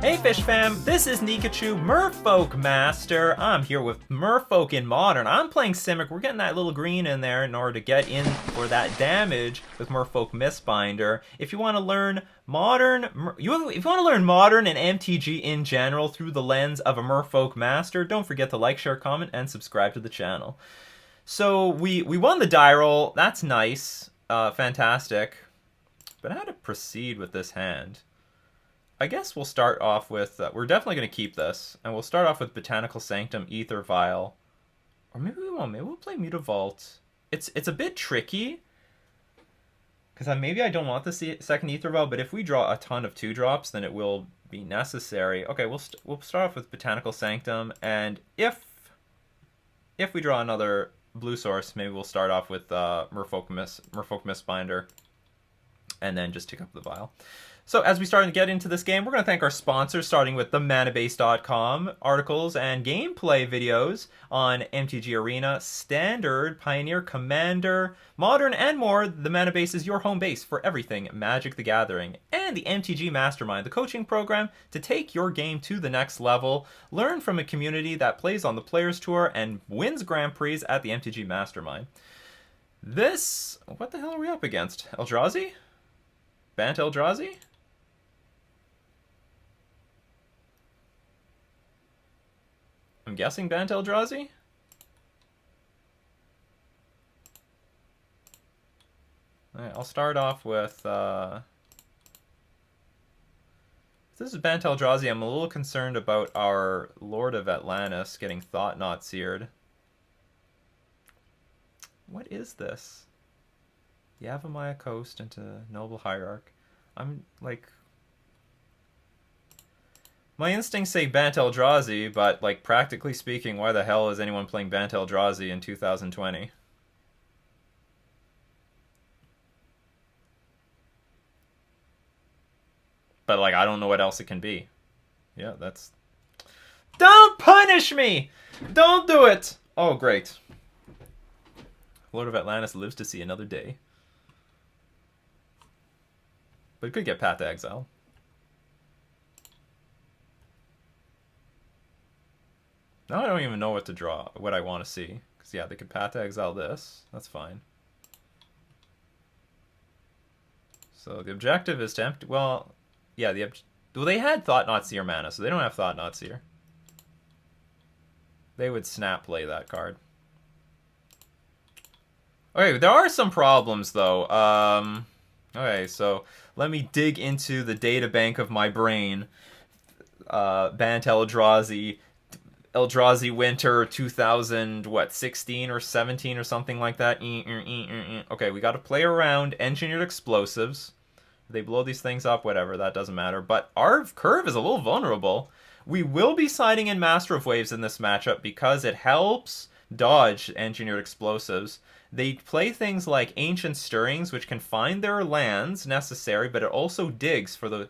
Hey Fish Fam, this is Nikachu, Merfolk Master. I'm here with Merfolk in Modern. I'm playing Simic. We're getting that little green in there in order to get in for that damage with Merfolk Mistbinder. If you want to learn Modern, if you want to learn Modern and MTG in general through the lens of a Merfolk Master, don't forget to like, share, comment, and subscribe to the channel. So we won the die roll. That's nice, fantastic. But how to proceed with this hand? I guess we'll start off with, we're definitely going to keep this, and we'll start off with Botanical Sanctum, Ether Vial, or maybe we won't, maybe we'll play Mutavault. It's a bit tricky, because maybe I don't want the second Ether Vial, but if we draw a ton of 2-drops, then it will be necessary. Okay, we'll start off with Botanical Sanctum, and if we draw another blue source, maybe we'll start off with Merfolk Mistbinder, and then just tick up the Vial. So as we start to get into this game, we're going to thank our sponsors, starting with themanabase.com, articles and gameplay videos on MTG Arena, Standard, Pioneer, Commander, Modern, and more. The Manabase is your home base for everything Magic the Gathering. And the MTG Mastermind, the coaching program to take your game to the next level. Learn from a community that plays on the Players Tour and wins Grand Prix at the MTG Mastermind. This... what the hell are we up against? Eldrazi? Bant Eldrazi? I'm guessing Bant Eldrazi? Alright, I'll start off with, if this is Bant Eldrazi, I'm a little concerned about our Lord of Atlantis getting Thought-Knot Seared. What is this? Yavimaya Coast into Noble Hierarch. I'm, like... my instincts say Bant Eldrazi, but, like, practically speaking, why the hell is anyone playing Bant Eldrazi in 2020? But, like, I don't know what else it can be. Yeah, that's... don't punish me! Don't do it! Oh, great. Lord of Atlantis lives to see another day. But it could get Path to Exile. Now I don't even know what to draw, what I want to see. Because, yeah, they could Path to Exile this. That's fine. So the objective is to empty... well, yeah, well, they had Thought-Knot Seer mana, so they don't have Thought-Knot Seer. They would snap play that card. Okay, there are some problems, though. Okay, so let me dig into the data bank of my brain. Bant Eldrazi... Eldrazi Winter 2016 or 17 or something like that. Okay, we got to play around Engineered Explosives. They blow these things up, whatever, that doesn't matter. But our curve is a little vulnerable. We will be siding in Master of Waves in this matchup because it helps dodge Engineered Explosives. They play things like Ancient Stirrings, which can find their lands necessary, but it also digs for the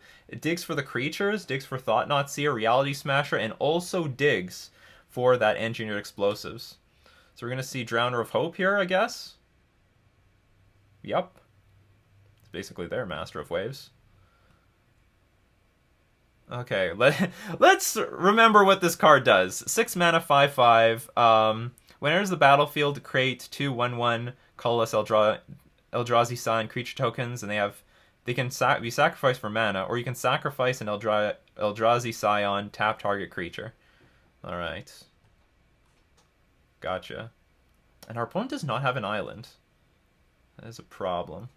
creatures, digs for Thought-Knot Seer, Reality Smasher, and also digs for that Engineered Explosives. So we're going to see Drowner of Hope here, I guess. Yup. It's basically their Master of Waves. Okay, let's remember what this card does. 6 mana, 5/5. When it enters the battlefield, create 2 1/1 colorless Eldrazi sign creature tokens, and they can be sacrificed for mana, or you can sacrifice an Eldrazi Scion, tap target creature. Alright. Gotcha. And our opponent does not have an island. That is a problem.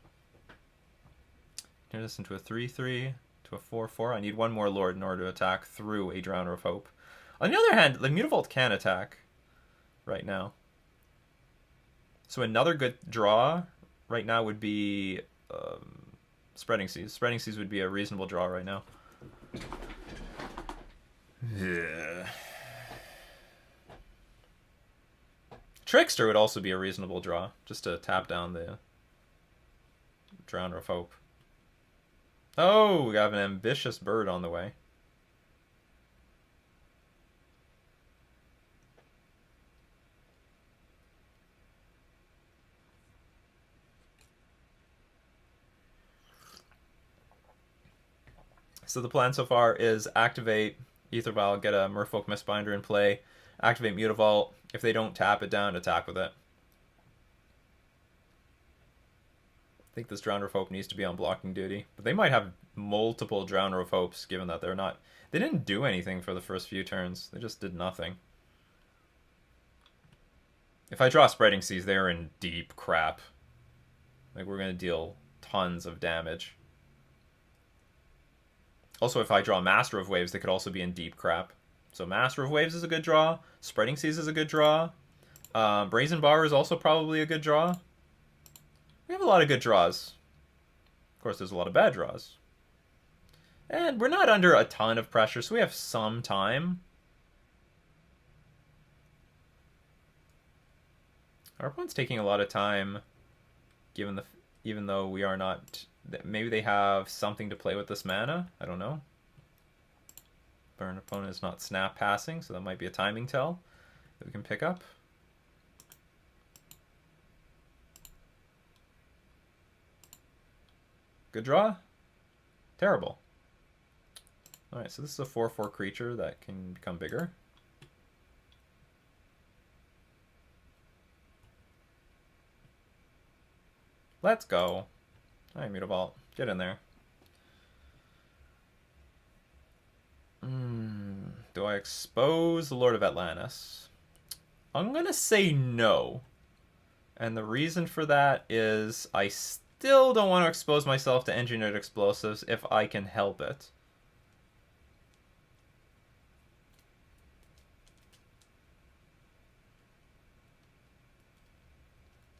Turn this into a 3/3 to a 4/4. I need one more Lord in order to attack through a Drowner of Hope. On the other hand, the Mutavault can attack right now. So another good draw right now would be Spreading Seas. Spreading Seas would be a reasonable draw right now. Yeah. Trickster would also be a reasonable draw, just to tap down the Drowner of Hope. Oh, we have an ambitious bird on the way. So the plan so far is activate Ether Vial, get a Merfolk Mistbinder in play, activate Mutavault. If they don't tap it down, attack with it. I think this Drowner of Hope needs to be on blocking duty. But they might have multiple Drowner of Hopes, given that they're not... They didn't do anything for the first few turns. They just did nothing. If I draw Spreading Seas, they're in deep crap. Like, we're going to deal tons of damage. Also, if I draw Master of Waves, they could also be in deep crap. So Master of Waves is a good draw. Spreading Seas is a good draw. Brazen Bar is also probably a good draw. We have a lot of good draws. Of course, there's a lot of bad draws. And we're not under a ton of pressure, so we have some time. Our opponent's taking a lot of time, even though we are not... Maybe they have something to play with this mana. I don't know. Our opponent is not snap passing, so that might be a timing tell that we can pick up. Good draw? Terrible. Alright, so this is a 4/4 creature that can become bigger. Let's go. Alright, Mutavault. Get in there. Do I expose the Lord of Atlantis? I'm gonna say no. And the reason for that is I still don't want to expose myself to engineered explosives if I can help it.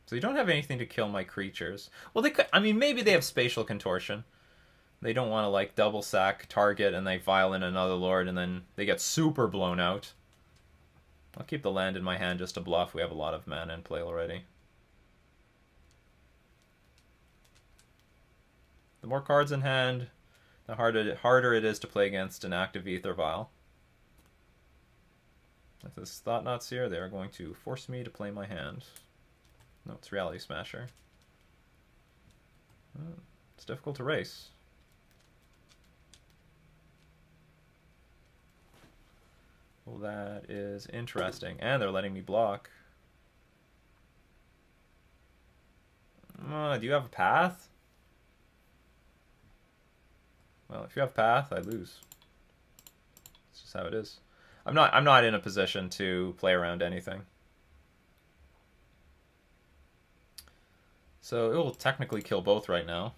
So you don't have anything to kill my creatures. Well, they could... I mean, maybe they have Spatial Contortion. They don't want to, like, double sack target and they vial in another lord and then they get super blown out. I'll keep the land in my hand just to bluff. We have a lot of mana in play already. The more cards in hand, the harder it is to play against an active Ether Vial. If this is Thought-Knot Seer, they are going to force me to play my hand. No, it's Reality Smasher. It's difficult to race. Well, that is interesting. And they're letting me block. Do you have a path? Well, if you have path, I lose. That's just how it is. I'm not in a position to play around anything. So it will technically kill both right now.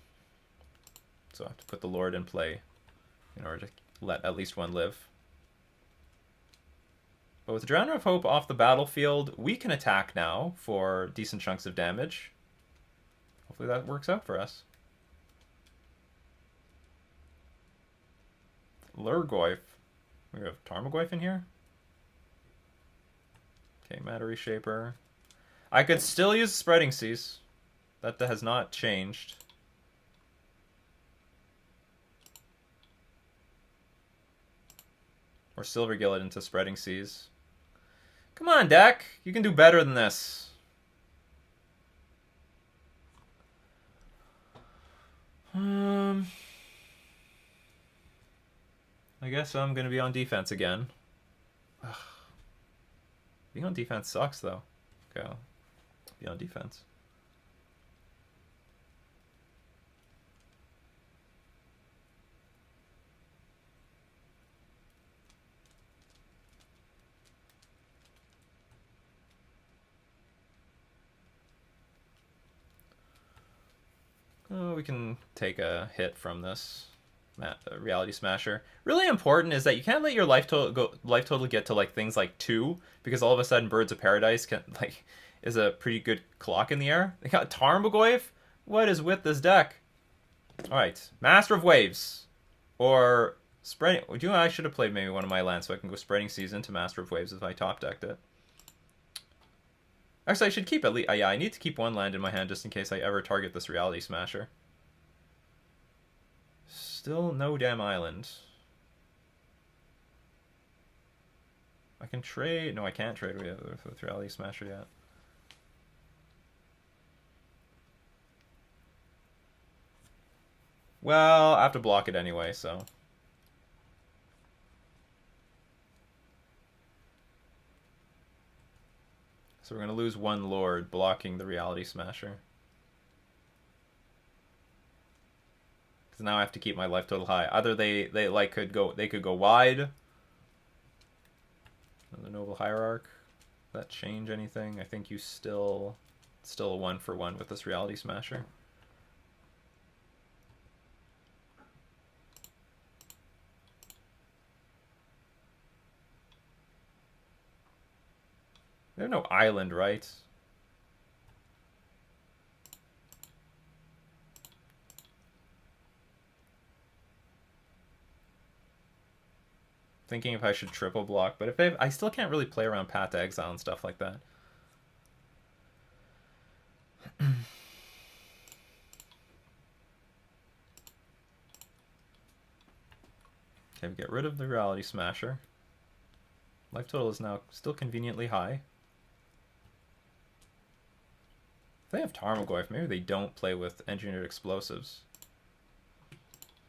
So I have to put the Lord in play in order to let at least one live. But with the Drowner of Hope off the battlefield, we can attack now for decent chunks of damage. Hopefully that works out for us. Lurgoyf. We have Tarmogoyf in here. Okay, Matter Reshaper. I could still use Spreading Seas. That has not changed. Or Silver Gillet into Spreading Seas. Come on, deck! You can do better than this. I guess I'm going to be on defense again. Ugh. Being on defense sucks, though. Okay, I'll be on defense. Oh, we can take a hit from this Reality Smasher. Really important is that you can't let your life total get to like things like 2, because all of a sudden Birds of Paradise is a pretty good clock in the air. They got Tarmogoyf. What is with this deck? All right, Master of Waves or Spreading. You know, I should have played maybe one of my lands so I can go Spreading Seas into Master of Waves if I top decked it. Actually, I should keep at least... yeah, I need to keep one land in my hand just in case I ever target this Reality Smasher. Still no damn island. I can trade... No, I can't trade with Reality Smasher yet. Well, I have to block it anyway, so... So we're going to lose one Lord blocking the Reality Smasher. Because now I have to keep my life total high. Either they like could go wide. The Noble Hierarch. Does that change anything? I think you still a 1-for-1 with this Reality Smasher. They have no island, right? Thinking if I should triple block, but if I still can't really play around Path to Exile and stuff like that. Okay, get rid of the Reality Smasher. Life total is now still conveniently high. If they have Tarmogoyf, maybe they don't play with Engineered Explosives.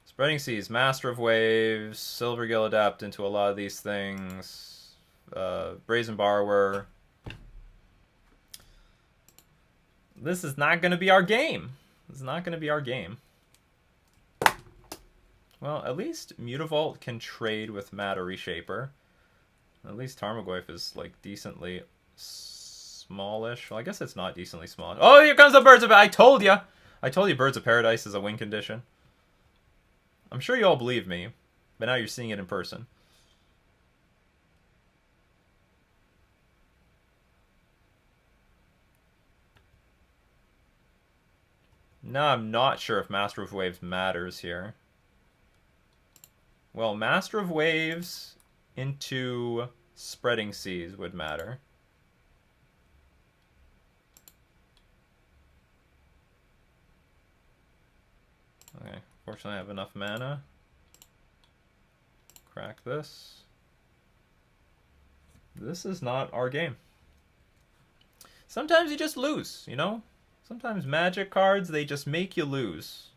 Spreading Seas, Master of Waves, Silvergill adapt into a lot of these things. Brazen Borrower. This is not going to be our game. This is not going to be our game. Well, at least Mutavault can trade with Matter Reshaper. At least Tarmogoyf is, like, decently smallish. Well, I guess it's not decently small. Oh, here comes the Birds of Paradise. I told you! I told you Birds of Paradise is a win condition. I'm sure you all believe me, but now you're seeing it in person. No, I'm not sure if Master of Waves matters here. Well, Master of Waves into Spreading Seas would matter. Okay, fortunately I have enough mana. Crack this. This is not our game. Sometimes you just lose, you know? Sometimes Magic cards, they just make you lose.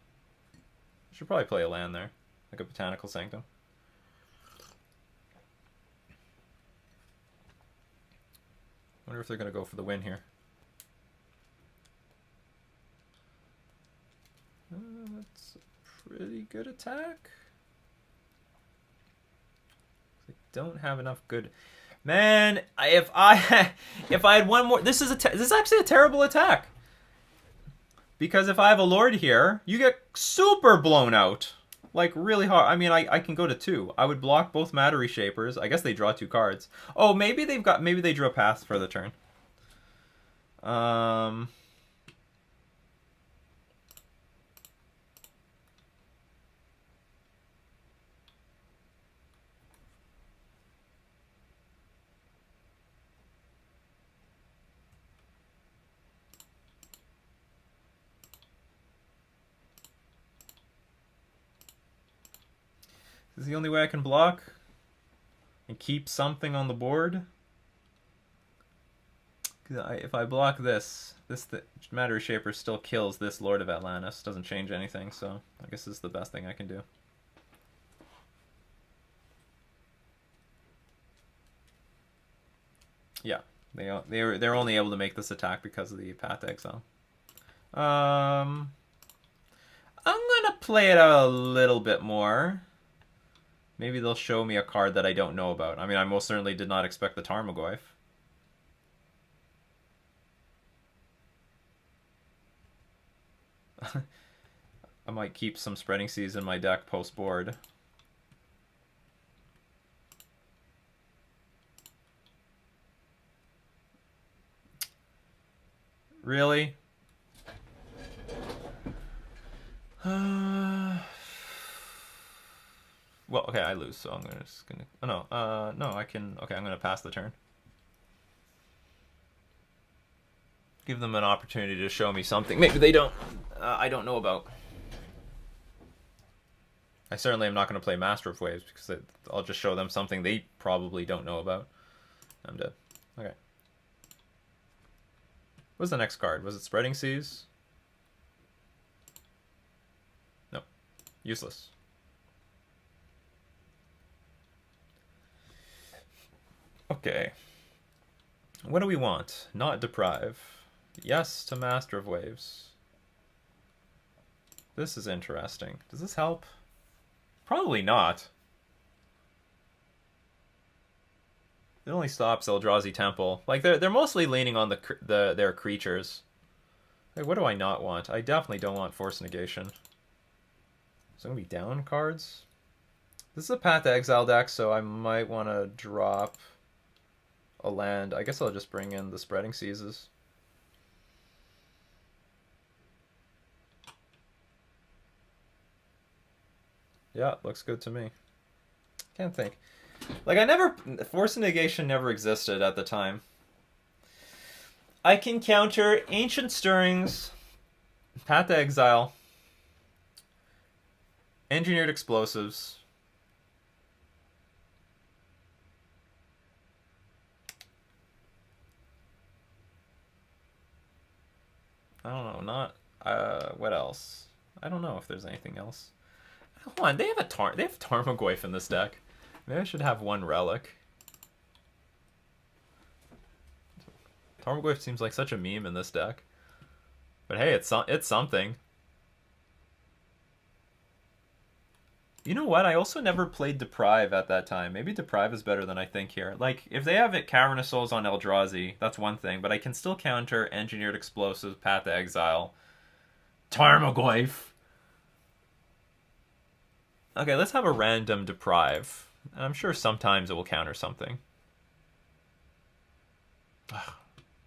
I should probably play a land there, like a Botanical Sanctum. Wonder if they're going to go for the win here. That's a pretty good attack. They don't have enough good. Man, if I had one more, this is actually a terrible attack. Because if I have a Lord here, you get super blown out. Like, really hard. I mean, I can go to 2. I would block both Matter Reshapers. I guess they draw 2 cards. Oh, maybe they drew a path for the turn. This is the only way I can block and keep something on the board. If I block this Matter Shaper still kills this Lord of Atlantis. Doesn't change anything, so I guess this is the best thing I can do. Yeah, they're only able to make this attack because of the Path to Exile. I'm gonna play it out a little bit more. Maybe they'll show me a card that I don't know about. I mean, I most certainly did not expect the Tarmogoyf. I might keep some Spreading Seas in my deck post-board. Really? Well, okay, I lose, so I'm just gonna. Oh no, no, I can. Okay, I'm gonna pass the turn. Give them an opportunity to show me something. Maybe they don't. I don't know about. I certainly am not going to play Master of Waves because I'll just show them something they probably don't know about. I'm dead. Okay. What was the next card? Was it Spreading Seas? No. Useless. Okay. What do we want? Not deprive. Yes to Master of Waves. This is interesting. Does this help? Probably not. It only stops Eldrazi Temple. Like they're mostly leaning on their creatures. Like, what do I not want? I definitely don't want Force Negation. Is it gonna be down cards? This is a Path to Exile deck, so I might want to drop a land. I guess I'll just bring in the Spreading Seas. Yeah, looks good to me. Can't think. Like, Force Negation never existed at the time. I can counter Ancient Stirrings, Path to Exile, Engineered Explosives, I don't know, what else? I don't know if there's anything else. Hold on, they have Tarmogoyf in this deck. Maybe I should have one relic. Tarmogoyf seems like such a meme in this deck. But hey, it's something. You know what? I also never played Deprive at that time. Maybe Deprive is better than I think here. Like, if they have it Cavern of Souls on Eldrazi, that's one thing. But I can still counter Engineered Explosives, Path to Exile, Tarmogoyf. Okay, let's have a random Deprive. And I'm sure sometimes it will counter something.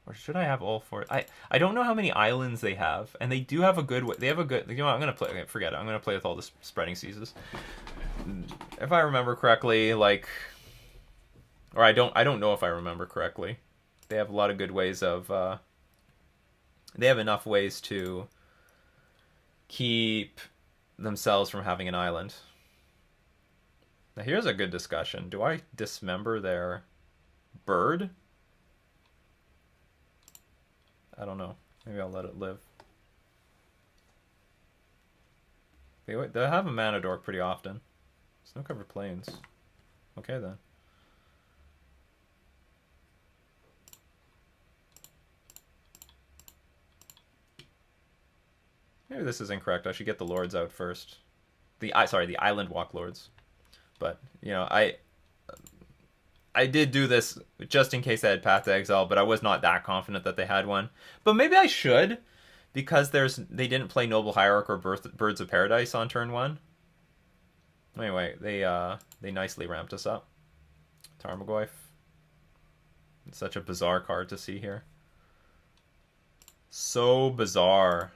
Or should I have all four? I don't know how many islands they have, and they do have a good. They have a good. You know what, I'm gonna play. Okay, forget it. I'm gonna play with all the Spreading Seas. If I remember correctly, like, or I don't know if I remember correctly. They have a lot of good ways of. They have enough ways to keep themselves from having an island. Now here's a good discussion. Do I dismember their bird? I don't know. Maybe I'll let it live. They have a mana dork pretty often. Snow-covered plains. Okay then. Maybe this is incorrect. I should get the lords out first. The Island Walk lords. But you know, I did do this just in case they had Path to Exile, but I was not that confident that they had one. But maybe I should, because they didn't play Noble Hierarch or Birds of Paradise on turn 1. Anyway, they nicely ramped us up. Tarmogoyf. It's such a bizarre card to see here. So bizarre.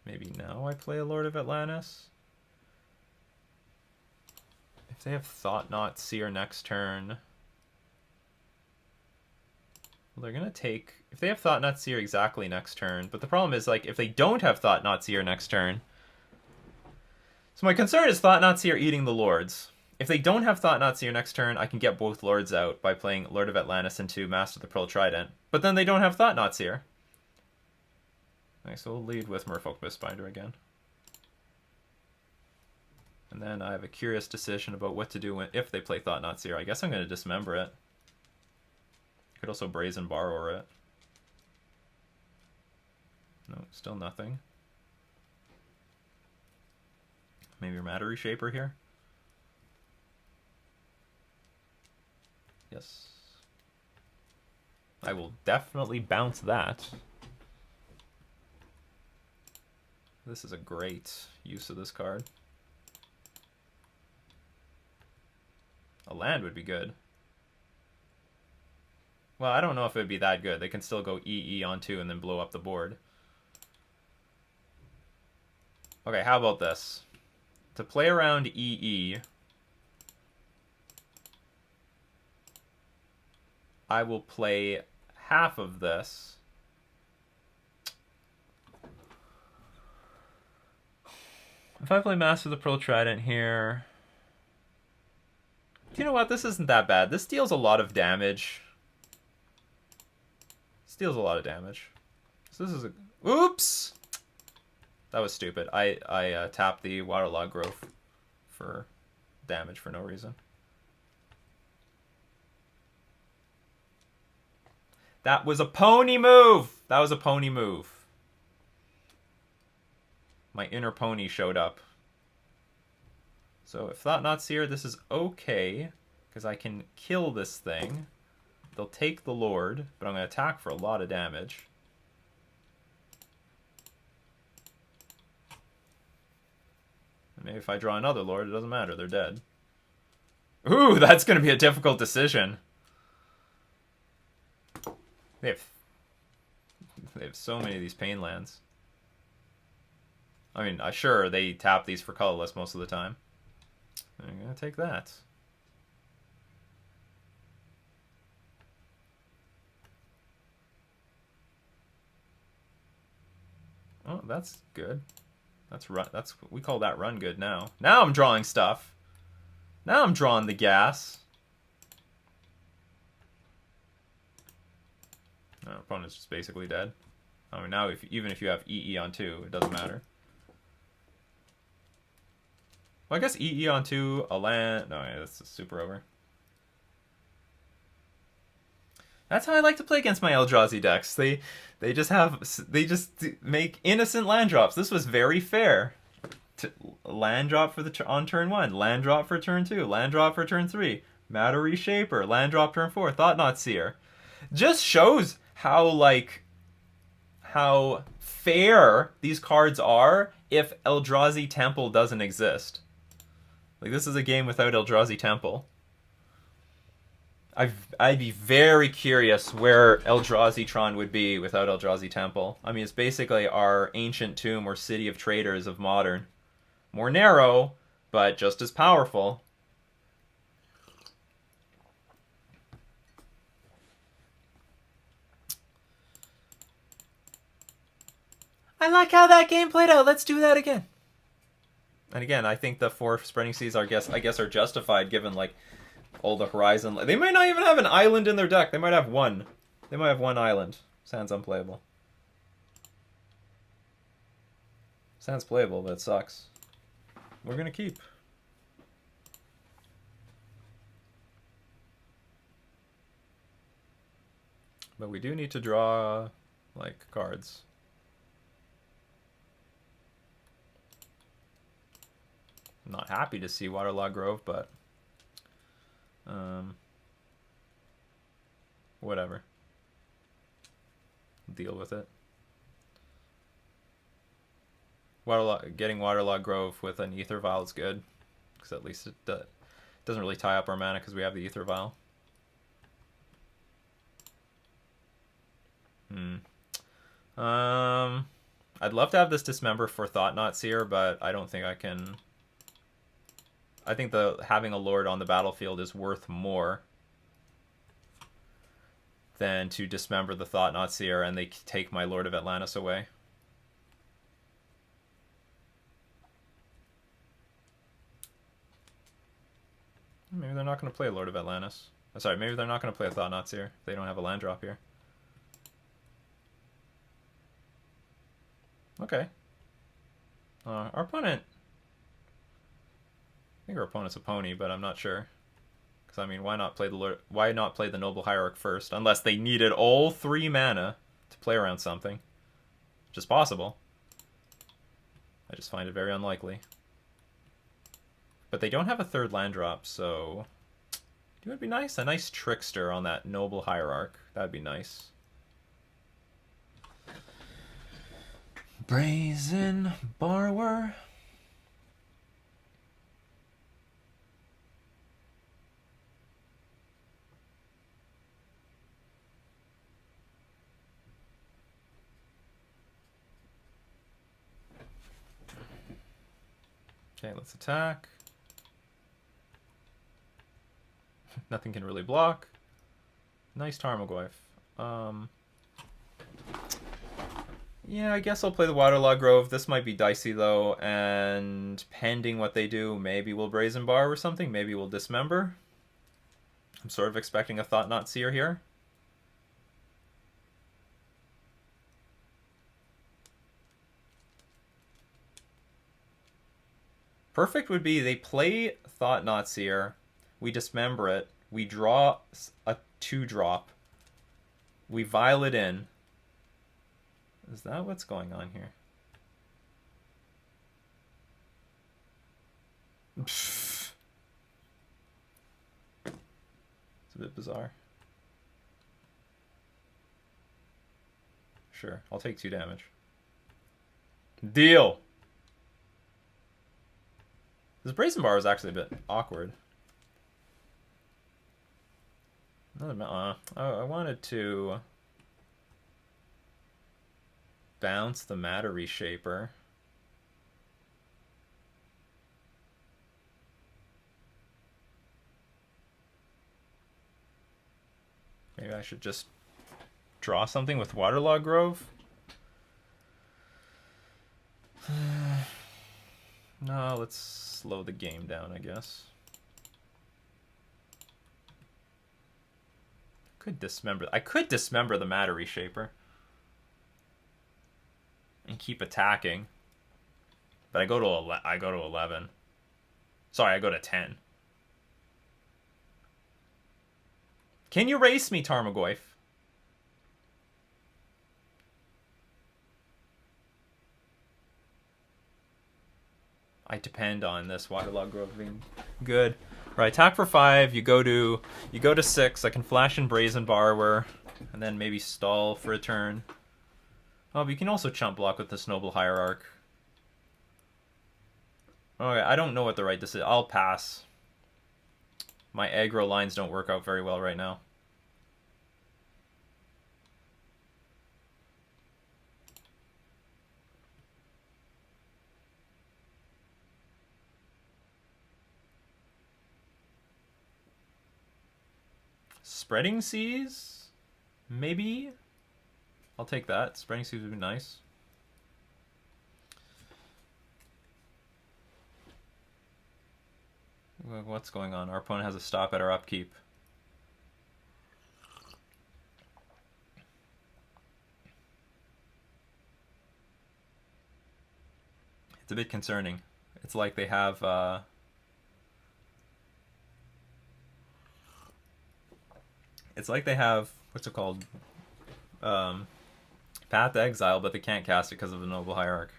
Maybe now I play a Lord of Atlantis. If they have Thought-Knot Seer next turn... Well, they're going to take... If they have Thought-Knot Seer exactly next turn... But the problem is, like, if they don't have Thought-Knot Seer next turn... So my concern is Thought-Knot Seer eating the Lords. If they don't have Thought-Knot Seer next turn, I can get both Lords out by playing Lord of Atlantis into Master of the Pearl Trident. But then they don't have Thought-Knot Seer. Okay, so we'll lead with Merfolk Mistbinder again. And then I have a curious decision about what to do if they play Thought-Knot Seer. I guess I'm going to dismember it. Could also Brazen Borrower it. No, still nothing. Maybe your Matter Reshaper here? Yes. I will definitely bounce that. This is a great use of this card. A land would be good. Well, I don't know if it would be that good. They can still go EE on 2 and then blow up the board. Okay, how about this? To play around EE, I will play half of this. If I play Master of the Pearl Trident here... Do you know what? This isn't that bad. This deals a lot of damage. This deals a lot of damage. So this is a... Oops! That was stupid. I tapped the Waterlogged Growth for damage for no reason. That was a pony move! That was a pony move. My inner pony showed up. So if Thought-Knot Seer, this is okay, because I can kill this thing. They'll take the Lord, but I'm going to attack for a lot of damage. And maybe if I draw another Lord, it doesn't matter. They're dead. Ooh, that's going to be a difficult decision. They have so many of these pain lands. I mean, sure, they tap these for colorless most of the time. I'm going to take that. Oh, that's good. We call that run good now. Now I'm drawing stuff. Now I'm drawing the gas. No, opponent's just basically dead. I mean, now even if you have EE on 2, it doesn't matter. Well, I guess EE on 2, a land... No, yeah, that's super over. That's how I like to play against my Eldrazi decks. They just make innocent land drops. This was very fair. Land drop for on turn 1, land drop for turn 2, land drop for turn 3, Matter Reshaper, land drop turn 4, Thought-Knot Seer. Just shows how fair these cards are if Eldrazi Temple doesn't exist. Like, this is a game without Eldrazi Temple. I'd be very curious where Eldrazi-tron would be without Eldrazi Temple. I mean, it's basically our ancient tomb or city of traders of Modern. More narrow, but just as powerful. I like how that game played out. Let's do that again. And again, I think the 4 Spreading Seas, I guess, are justified given, like, all the Horizon. They might not even have an island in their deck. They might have one. They might have one island. Sounds unplayable. Sounds playable, but it sucks. We're gonna keep. But we do need to draw, like, cards. I'm not happy to see Waterlogged Grove, but whatever. Deal with it. Getting Waterlogged Grove with an Ether Vial is good, because at least it doesn't really tie up our mana because we have the Ether Vial. I'd love to have this Dismember for Thought-Knot Seer, but I don't think I can. I think having a Lord on the battlefield is worth more than to dismember the Thought-Knot Seer and they take my Lord of Atlantis away. Maybe they're not going to play Lord of Atlantis. Sorry, maybe they're not going to play a Thought-Knot Seer. They don't have a land drop here. Okay. Our opponent... I think our opponent's a pony, but I'm not sure. Because, I mean, why not play the Noble Hierarch first? Unless they needed all 3 mana to play around something. Which is possible. I just find it very unlikely. But they don't have a 3rd land drop, so... It would be nice. A nice Trickster on that Noble Hierarch. That'd be nice. Brazen Borrower. Okay, let's attack. Nothing can really block. Nice Tarmogoyf. Yeah, I guess I'll play the Waterlogged Grove. This might be dicey, though, and pending what they do, maybe we'll Brazen Bar or something. Maybe we'll Dismember. I'm sort of expecting a Thought-Knot Seer here. Perfect would be they play Thought Knot Seer, we dismember it, we draw a 2-drop, we vial it in. Is that what's going on here? It's a bit bizarre. Sure, I'll take 2 damage. Deal! This Brazen Bar is actually a bit awkward. I wanted to bounce the Matter Reshaper. Maybe I should just draw something with Waterlog Grove. No, let's slow the game down, I guess. I could dismember the Matter Reshaper and keep attacking, but I go to 11. Sorry, I go to 10. Can you race me, Tarmogoyf? I depend on this Waterlog Grove being good. Right, attack for 5. You go to 6. I can flash in Brazen Borrower, and then maybe stall for a turn. Oh, but you can also chump block with this Noble Hierarch. Okay, I don't know what the right decision. I'll pass. My aggro lines don't work out very well right now. Spreading Seas? Maybe? I'll take that. Spreading Seas would be nice. What's going on? Our opponent has a stop at our upkeep. It's a bit concerning. It's like they have... It's like they have, what's it called? Path to Exile, but they can't cast it because of the Noble Hierarch.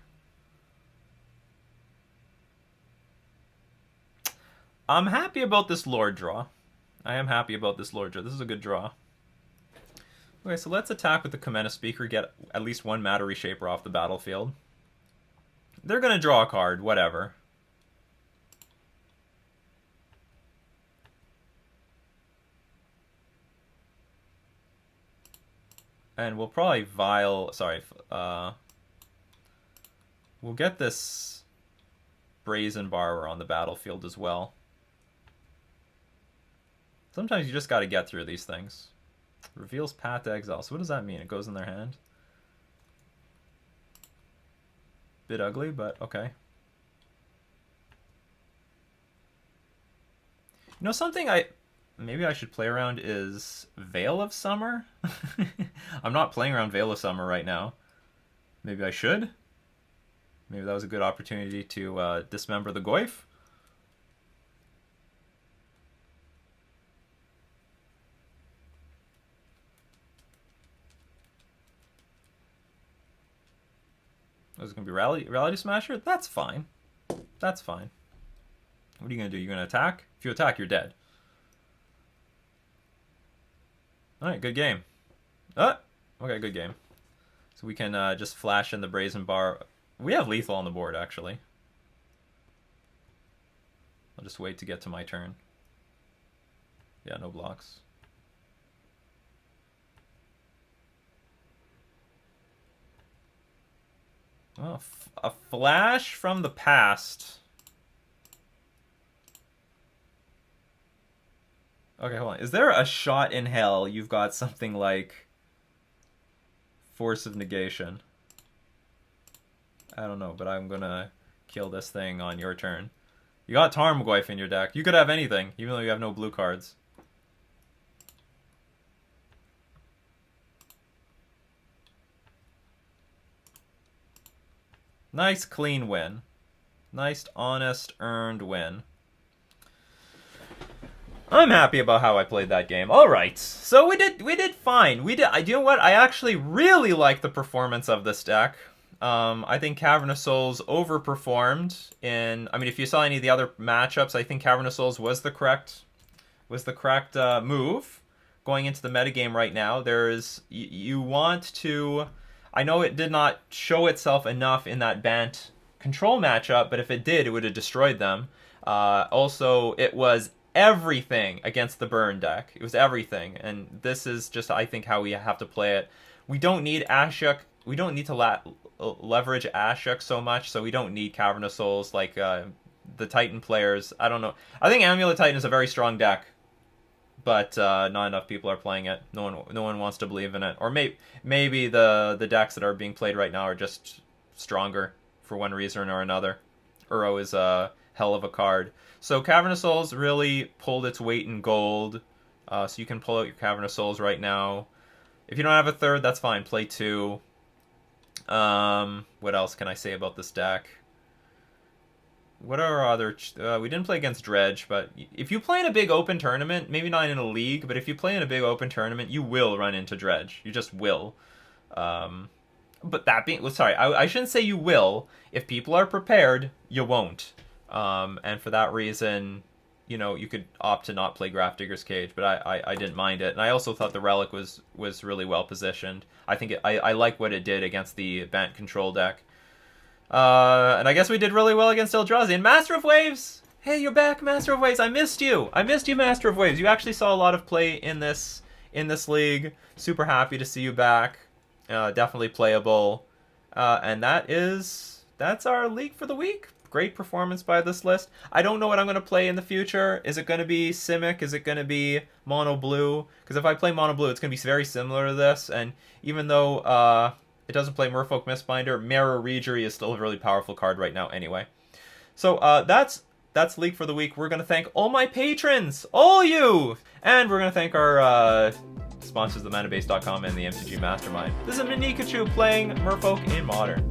I'm happy about this Lord draw. I am happy about this Lord draw. This is a good draw. Okay, so let's attack with the Comena Speaker, get at least 1 Matter Reshaper off the battlefield. They're going to draw a card, whatever. And we'll probably vial... Sorry. We'll get this Brazen Borrower on the battlefield as well. Sometimes you just got to get through these things. Reveals Path to Exile. So what does that mean? It goes in their hand? Bit ugly, but okay. You know, something maybe I should play around is Veil of Summer. I'm not playing around Veil of Summer right now. Maybe I should. Maybe that was a good opportunity to dismember the Goyf. Was it going to be Reality Smasher? That's fine. That's fine. What are you going to do? You're going to attack? If you attack, you're dead. Alright, good game. Okay, good game. So we can just flash in the Brazen Bar. We have lethal on the board, actually. I'll just wait to get to my turn. Yeah, no blocks. Oh, a flash from the past. Okay, hold on. Is there a shot in hell you've got something like Force of Negation? I don't know, but I'm gonna kill this thing on your turn. You got Tarmogoyf in your deck. You could have anything, even though you have no blue cards. Nice clean win. Nice, honest, earned win. I'm happy about how I played that game. All right, so we did fine. You know what? I actually really like the performance of this deck. I think Cavern of Souls overperformed in. I mean, if you saw any of the other matchups, I think Cavern of Souls was the correct move going into the metagame right now. You want to. I know it did not show itself enough in that Bant control matchup, but if it did, it would have destroyed them. Also, it was everything against the burn deck. It was everything, and this is just, I think, how we have to play it. We don't need Ashuk. We don't need to leverage Ashuk so much, so we don't need Cavern of Souls like the Titan players. I don't know. I think Amulet Titan is a very strong deck, but not enough people are playing it. No one wants to believe in it. Or maybe the decks that are being played right now are just stronger for one reason or another. Uro is a hell of a card. So Cavern of Souls really pulled its weight in gold. So you can pull out your Cavern of Souls right now. If you don't have a third, that's fine. Play 2. What else can I say about this deck? What are our other... we didn't play against Dredge, but if you play in a big open tournament, maybe not in a league, but if you play in a big open tournament, you will run into Dredge. You just will. But that being... Well, sorry, I shouldn't say you will. If people are prepared, you won't. And for that reason, you know, you could opt to not play Grafdigger's Cage, but I didn't mind it. And I also thought the Relic was really well positioned. I think I like what it did against the Bant control deck. And I guess we did really well against Eldrazi. And Master of Waves! Hey, you're back, Master of Waves. I missed you. I missed you, Master of Waves. You actually saw a lot of play in this league. Super happy to see you back. Definitely playable. And that's our league for the week. Great performance by this list. I don't know what I'm going to play in the future. Is it going to be Simic? Is it going to be Mono Blue? Because if I play Mono Blue, it's going to be very similar to this. And even though it doesn't play Merfolk Mistbinder, Mirror Regery is still a really powerful card right now anyway. So that's League for the Week. We're going to thank all my patrons, all you! And we're going to thank our sponsors, themanabase.com and the MTG Mastermind. This is Nikachu playing Merfolk in Modern.